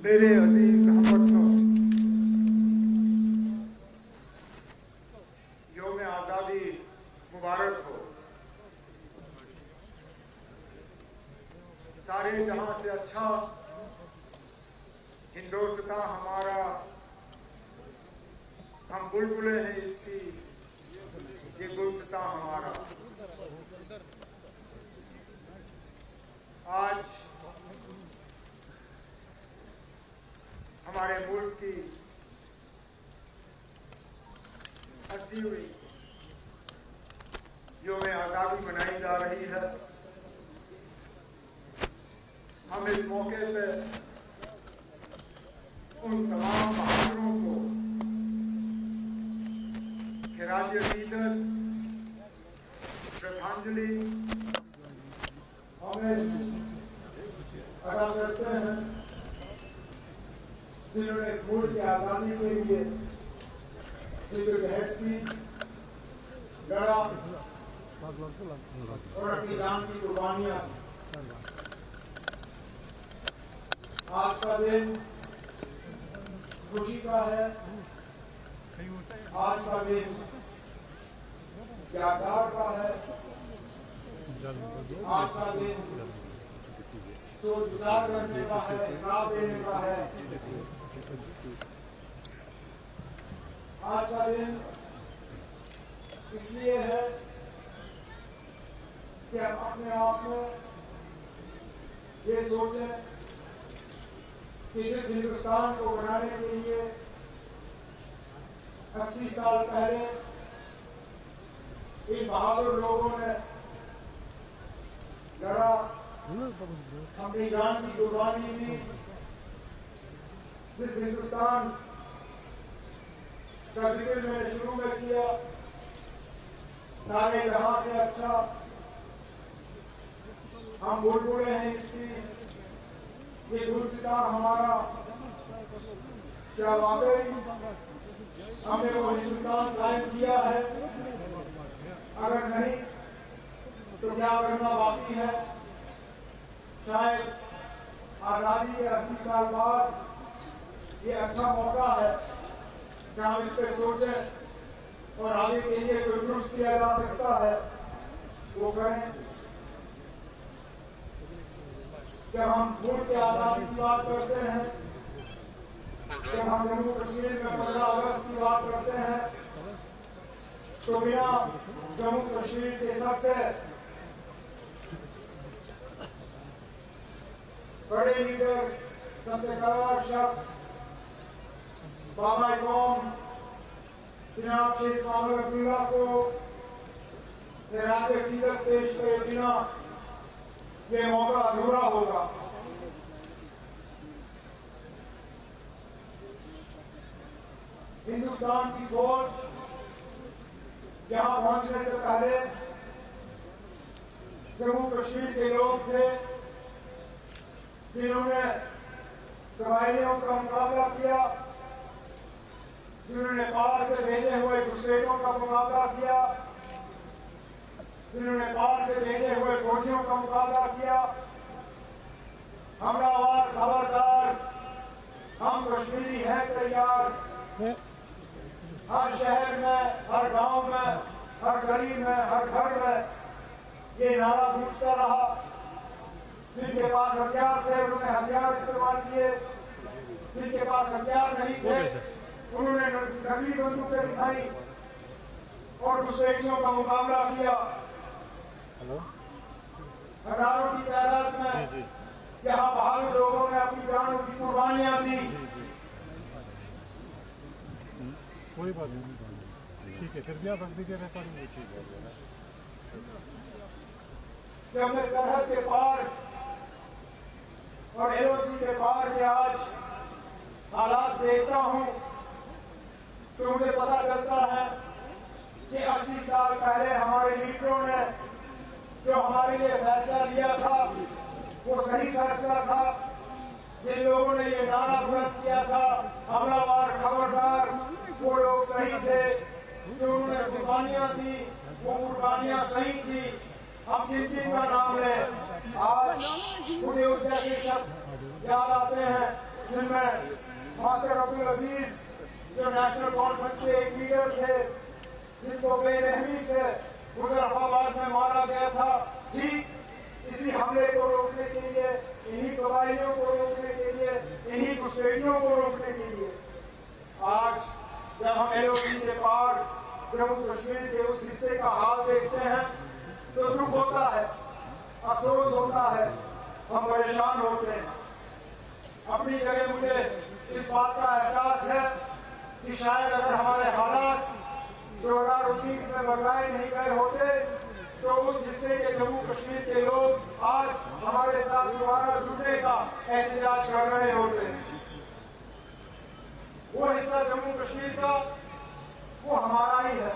میرے عزیز ہموطنوں، یوم آزادی مبارک ہو۔ سارے جہاں سے اچھا ہندوستان ہمارا، ہم بلبلے ہیں اس کی، یہ گلستان ہمارا۔ آج ہمارے ملک کی 80ویں یوم آزادی منائی جا رہی ہے۔ ہم اس موقع پہ ان تمام بہادروں کو خراج عقیدت، شردھانجلی ادا کرتے ہیں، جنہوں نے اس ملک کی آزادی کے لیے جدوجہد کی، لڑا اور اپنی جان کی قربانیاں دی۔ آج کا دن خوشی کا ہے، آج کا دن یادگار کا ہے، آج کا دن سوچ وچار کرنے کا ہے، حساب دینے کا ہے۔ آج کا دن اس لیے ہے کہ ہم اپنے آپ میں یہ سوچیں کہ جس ہندوستان کو بنانے کے لیے 80 سال پہلے ان بہادر لوگوں نے لڑا، اپنی جان کی قربانی دی، جس ہندوستان کا ذکر میں نے شروع میں کیا، سارے جہاں سے اچھا ہم بلبلے ہیں اس کی، یہ گلستان ہمارا۔ کیا واقعی ہم نے وہ ہندوستان قائم کیا ہے؟ اگر نہیں تو کیا کرنا باقی ہے؟ شاید آزادی کے 80 سال بعد یہ اچھا موقع ہے کہ ہم اس پہ سوچیں اور آگے کے لیے جو درست کیا جا سکتا ہے وہ کریں۔ جب ہم ملک کی آزادی کی بات کرتے ہیں، جب ہم جموں کشمیر میں 15 اگست کی بات کرتے ہیں، تو بنا جموں کشمیر کے سب سے بڑے لیڈر، سب سے بڑا شخص، بابا قوم جناب شیخ محمد عبداللہ کو خراج عقیدت پیش کرے بنا یہ موقع ادھورا ہوگا۔ ہندوستان کی فوج یہاں پہنچنے سے پہلے جموں کشمیر کے لوگ تھے جنہوں نے قبائلیوں کا مقابلہ کیا، جنہوں نے پار سے بھیجے ہوئے گھسپیٹوں کا مقابلہ کیا، جنہوں نے پار سے بھیجے ہوئے فوجیوں کا مقابلہ کیا۔ حملہ آور خبردار، ہم کشمیری ہیں تیار۔ ہر شہر میں، ہر گاؤں میں، ہر گلی میں، ہر گھر میں یہ نعرہ گونجتا رہا۔ جن کے پاس ہتھیار تھے انہوں نے ہتھیار استعمال کیے، جن کے پاس ہتھیار نہیں تھے انہوں نے نکلی بندوقیں دکھائی اور گھسپیٹیوں کا مقابلہ کیا۔ ہزاروں کی تعداد میں یہاں بہادر لوگوں نے اپنی جانوں کی قربانیاں دی۔ کوئی بات نہیں، ٹھیک ہے، پھر بھی آپ رکھ دیجیے ریکارڈنگ، ٹھیک ہے۔ جب میں سرحد کے پار اور LOC کے پار کے آج حالات دیکھتا ہوں تو مجھے پتا چلتا ہے کہ 80 سال پہلے ہمارے لیڈروں نے جو ہمارے لیے فیصلہ لیا تھا وہ صحیح فیصلہ تھا۔ جن لوگوں نے یہ نعرہ بلند کیا تھا حملہ آور خبردار، وہ لوگ صحیح تھے۔ جو انہوں نے قربانیاں دی وہ قربانیاں صحیح تھی۔ ہم جن جن کا نام لیں، آج مجھے اس جیسے شخص یاد آتے ہیں जिनमें मास्टर अब्दुल अजीज जो नेशनल कॉन्फ्रेंस के एक लीडर थे, जिनको बेरहमी से मुजफ्फराबाद में मारा गया था, ठीक इसी हमले को रोकने के लिए, इन्हीं कबायलियों को रोकने के लिए, इन्हीं घुसपैठियों को रोकने के लिए आज जब हम एलओसी के पार जम्मू कश्मीर के उस हिस्से का हाल देखते हैं तो दुख होता है, अफसोस होता है, हम परेशान होते हैं। अपनी जगह मुझे इस बात का एहसास है कि शायद अगर हमारे हालात 2019 में बदलाए नहीं गए होते तो उस हिस्से के जम्मू कश्मीर के लोग आज हमारे साथ दोबारा जुड़ने का एहतजाज कर रहे होते। वो हिस्सा जम्मू कश्मीर का वो हमारा ही है,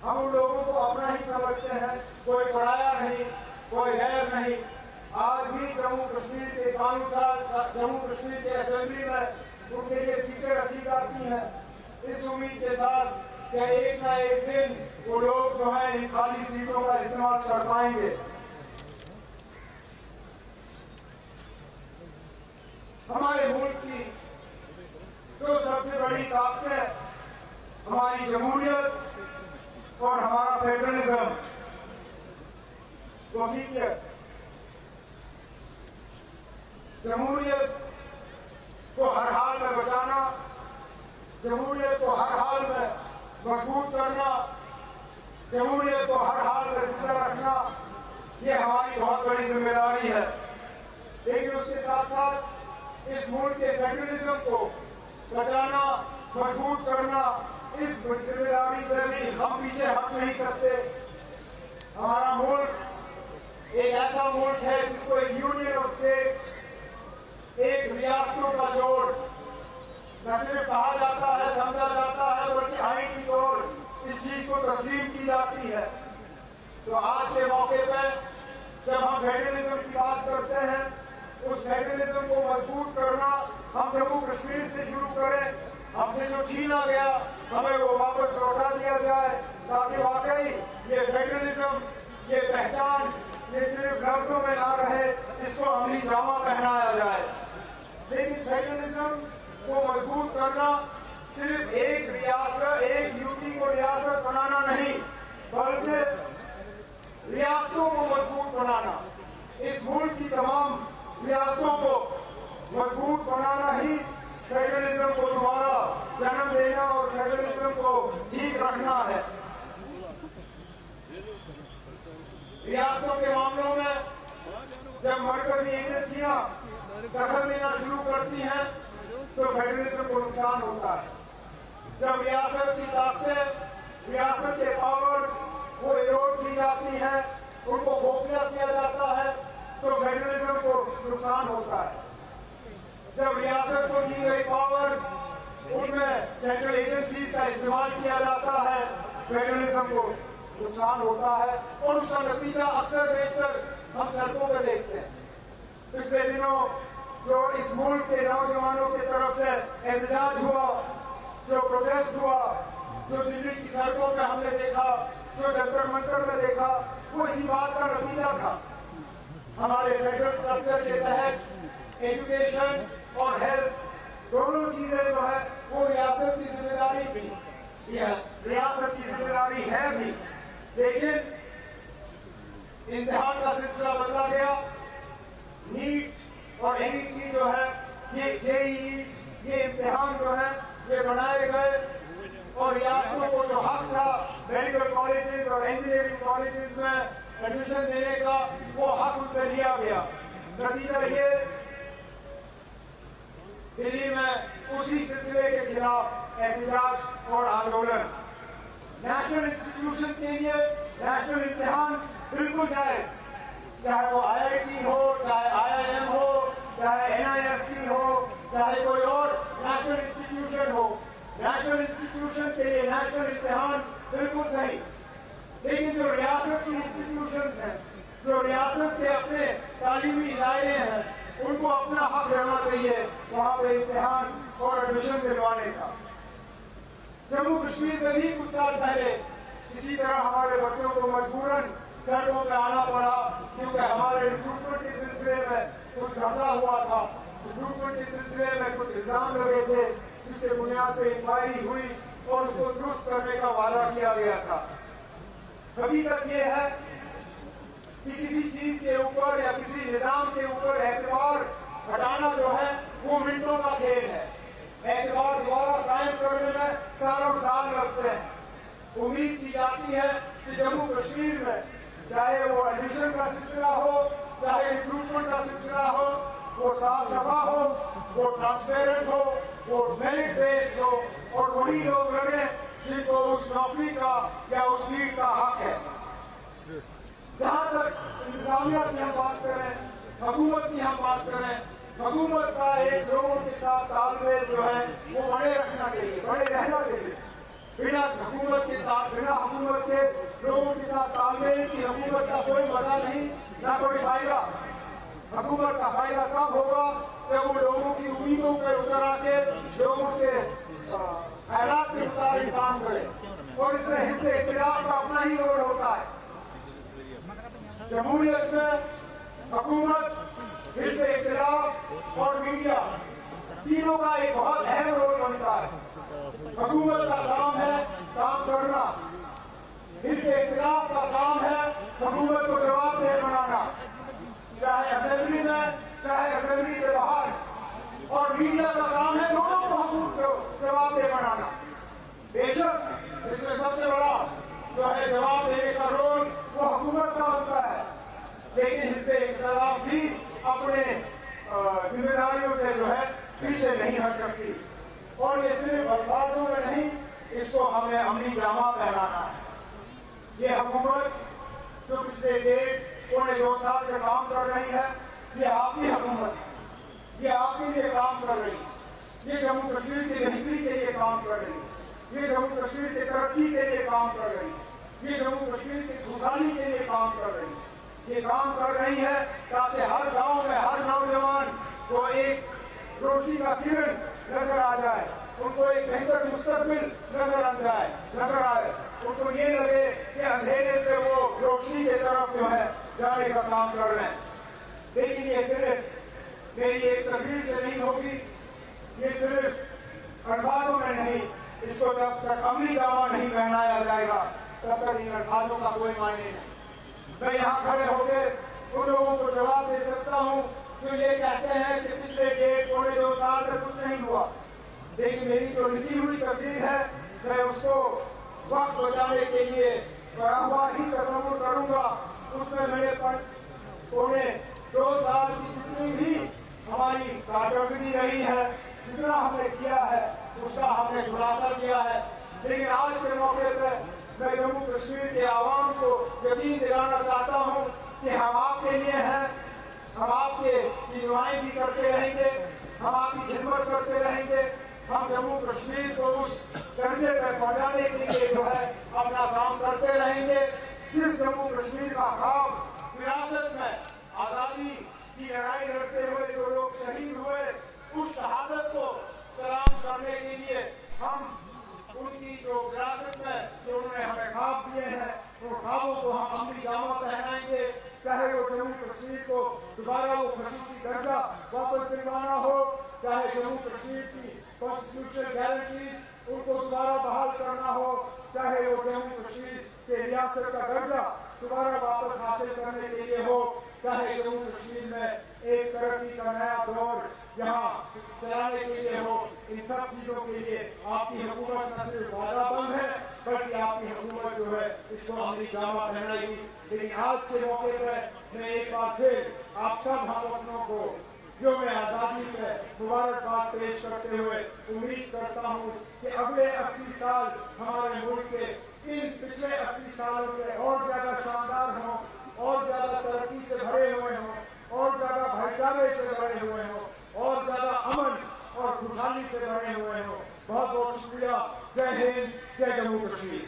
हम उन लोगों को अपना ही समझते हैं, कोई पराया नहीं, कोई गैर नहीं। आज भी जम्मू कश्मीर के कानून साज जम्मू कश्मीर के असेंबली में उनके लिए सीटें रखी जाती हैं इस उम्मीद के साथ कि एक न एक दिन वो लोग जो है इन खाली सीटों का इस्तेमाल कर पाएंगे। हमारे मुल्क की जो सबसे बड़ी ताकत है हमारी जमहूरियत और हमारा फेडरलिज्म, वफीकियत। जमहूरियत को हर हाल में बचाना, जमहूरियत को हर हाल में मजबूत करना, जमहूरियत को हर हाल में जिंदा रखना, ये हमारी बहुत बड़ी जिम्मेदारी है। लेकिन उसके साथ साथ इस मुल्क के फेडरलिज्म को बचाना, मजबूत करना, इस जिम्मेदारी से भी हम पीछे हट नहीं सकते। हमारा मुल्क एक ऐसा मुल्क है जिसको एक यूनियन ऑफ स्टेट्स, एक रियासतों का जोड़ न सिर्फ कहा जाता है, समझा जाता है, बल्कि आइन की तौर इस चीज को तस्लीम की जाती है। तो आज के मौके पर जब हम फेडरलिज्म की बात करते हैं, उस फेडरलिज्म को मजबूत करना हम जम्मू कश्मीर से शुरू करें। हमसे जो छीना गया हमें वो वापस लौटा दिया जाए, ताकि वाकई ये फेडरलिज्म, ये पहचान, ये सिर्फ लफ्जों में ना रहे, इसको अमली जामा पहनाया जाए। लेकिन फेडरलिज्म को मजबूत करना सिर्फ एक रियासत, एक यूटी को रियासत बनाना नहीं, बल्कि रियासतों को मजबूत बनाना, इस मुल्क की तमाम रियासतों को मजबूत बनाना ही फेडरलिज्म को दोबारा जन्म देना और फेडरलिज्म को ठीक रखना है। रियासतों के मामलों में जब मरकजी एजेंसियां दखल देना शुरू करती हैं तो फेडरलिज्म को नुकसान होता है। जब रियासत की ताकतें, रियासत के पावर्स वो इरोड की जाती हैं, उनको खोखला किया जाता है, तो फेडरलिज्म को नुकसान होता है। जब रियासत को दी गई पावर्स उनमें सेंट्रल एजेंसीज का इस्तेमाल किया जाता है, फेडरलिज्म को नुकसान होता है और उसका नतीजा अक्सर बेशतर हम सड़कों पर देखते हैं। पिछले दिनों जो इस मुल्क के नौजवानों की तरफ से एहतजाज हुआ, जो प्रोटेस्ट हुआ, जो दिल्ली की सड़कों पर हमने देखा, जो जंतर मंतर में देखा, वो इसी बात का नतीजा था। हमारे फेडरल स्ट्रक्चर के तहत एजुकेशन और हेल्थ दोनों चीजें जो है वो रियासत की जिम्मेदारी थी, रियासत की जिम्मेदारी है भी, लेकिन इम्तिहान का सिलसिला बदला गया। नीट और एनईटी जो है, ये जेईई, ये इम्तिहान जो है ये बनाए गए और रियासतों को जो हक था मेडिकल कॉलेजेस और इंजीनियरिंग कॉलेजेस में एडमिशन देने का, वो हक उनसे लिया गया। नतीजा ये दिल्ली में उसी सिलसिले के खिलाफ एहतजाज और आंदोलन। नेशनल इंस्टीट्यूशंस के लिए नेशनल इम्तिहान बिल्कुल जायज, चाहे वो आईआईटी हो, चाहे आईआईएम हो, चाहे एनआईएफटी हो, चाहे कोई और नेशनल इंस्टीट्यूशन हो। नेशनल इंस्टीट्यूशन के लिए नेशनल इम्तिहान बिल्कुल सही, लेकिन जो रियासत की इंस्टीट्यूशंस हैं, जो रियासत के अपने तालीमी इदारे हैं, उनको अपना हक रहना चाहिए वहां पे इम्तिहान और एडमिशन दिलवाने का। जम्मू कश्मीर में भी कुछ साल पहले इसी तरह हमारे बच्चों को मजबूरन सड़कों पे आना पड़ा, क्योंकि हमारे रिक्रूटमेंट के सिलसिले में कुछ घपला हुआ था। रिक्रूटमेंट के सिलसिले में कुछ इल्जाम लगे थे, जिसके बुनियाद पर इंक्वायरी हुई और उसको दुरुस्त करने का वादा किया गया था। हकीकत ये है कि किसी चीज के ऊपर या किसी निजाम के ऊपर एतबार हटाना जो है वो मिनटों का खेल है। एतबार दोबारा कायम करने में सालों साल लगते हैं। उम्मीद की जाती है कि जम्मू कश्मीर में चाहे वो एडमिशन का सिलसिला हो, चाहे रिक्रूटमेंट का सिलसिला हो, वो साफ सफा हो, वो ट्रांसपेरेंट हो, वो मेरिट बेस्ड हो और वही लोग लगे जिनको उस नौकरी का या उस सीट का हक है। जहां तक इंतजामिया की हम बात करें, हुकूमत की हम बात करें, हुकूमत का एक लोगों के साथ तालमेल जो है वो बने रखना चाहिए, बने रहना चाहिए। बिना हुकूमत के लोगों के साथ तालमेल की हुकूमत का कोई मजा नहीं, ना कोई फायदा। हुकूमत का फायदा तब होगा जब वो लोगों की उम्मीदों पर उतर आके लोगों के हालात के मुताबिक काम करे, और इसमें हिस्से इख्तिलाफ का अपना ही रोल होता है। जमहूरियत में हुकूमत, हिस्से इख्तिलाफ और मीडिया तीनों का एक बहुत अहम रोल बनता है। हुकूमत का काम है काम करना, हिस्से इख्तिलाफ का काम है हुकूमत को जवाबदेह बनाना, चाहे असेंबली में चाहे असेंबली के बाहर, और मीडिया का काम है दोनों को हुकूमत को जवाबदेह बनाना। बेशक इसमें सबसे बड़ा जो है जवाब देने का रोल वो हुकूमत का बनता है, लेकिन हिस्से इख्तिलाफ भी अपने जिम्मेदारियों से जो है पीछे नहीं हट सकती। और ये सिर्फ अल्फाजों में नहीं, इसको हमें अमली जामा पहनाना है। ये हुकूमत जो पिछले 1.5-2 साल से काम कर रही है, ये आपकी हुकूमत है, ये आपके लिए काम कर रही है, ये जम्मू कश्मीर की बेहतरी के लिए काम कर रही है, ये जम्मू कश्मीर की तरक्की के लिए काम कर रही है, ये जम्मू कश्मीर की खुशहाली के लिए काम कर रही है। ये काम कर रही है ताकि हर गांव में हर नौजवान को एक रोशनी का किरण नजर आ जाए, उनको एक बेहतर मुस्तकबिल नजर आए, उनको ये लगे कि अंधेरे से वो रोशनी की तरफ जो है जाने का काम कर रहे हैं। लेकिन ये सिर्फ मेरी एक तकरीर से नहीं होगी, ये सिर्फ अल्फाजों में नहीं, इसको जब तक अमली जामा नहीं पहनाया जाएगा तब तक इन अल्फाजों का कोई मायने नहीं। मैं यहाँ खड़े होकर उन लोगों को जवाब दे सकता हूँ जो ये कहते हैं कि पिछले 1.5-2 साल में कुछ नहीं हुआ, लेकिन मेरी जो लिखी हुई तकरीर है मैं उसको वक्त बचाने के लिए बड़ा हुआ ही तस्वुर करूंगा। उसमें मैंने 2 साल की जितनी भी हमारी कारकर्दगी रही है, जितना हमने किया है उसका हमने खुलासा किया है। लेकिन आज के मौके पर मैं जम्मू कश्मीर के आवाम को यकीन दिलाना चाहता हूँ कि हम आपके लिए हैं, हम आपके नुमाइंदगी करते रहेंगे, हम आपकी खिदमत करते रहेंगे, हम जम्मू कश्मीर को उस दर्जे पर पहुंचाने के लिए जो है अपना काम करते रहेंगे। जिस जम्मू कश्मीर का ख्वाब विरासत में आजादी की लड़ाई लड़ते हुए जो लोग शहीद हुए, उस शहादत को सलाम करने के लिए हम उनकी जो विरासत में जो उन्होंने हमें ख्वाब दिए हैं, उन ख्वाबों को हम अमली जामा पहनाएंगे। चाहे वो जम्मू कश्मीर को दोबारा वो खसूसी दर्जा वापस दिलवाना हो, चाहे जम्मू कश्मीर की कॉन्स्टिट्यूशनल गारंटीज उनको दोबारा बहाल करना हो, चाहे वो जम्मू कश्मीर के रियासत का दर्जा दोबारा वापस हासिल करने के लिए हो, चाहे जम्मू कश्मीर में एक तरक्की का नया दौर यहाँ चलाने के लिए हो, इन सब चीजों के लिए आपकी हुकूमत न सिर्फ वादाबंद है बल्कि आपकी हुकूमत जो है इसको अमली जामा पहनाएगी। लेकिन आज के मौके पर मैं एक बार फिर आप सब हमवतनों को जो मैं आजादी में मुबारकबाद पेश करते हुए उम्मीद करता हूँ कि अगले 80 साल हमारे मुल्क के इन पिछले 80 सालों से और ज्यादा शानदार हों, और ज्यादा तरक्की से भरे हुए हों, और ज्यादा भाईचारे से भरे हुए हों, और ज्यादा अमन और खुशहाली से भरे हुए हों। बहुत बहुत शुक्रिया। जय हिंद, जय जम्मू कश्मीर।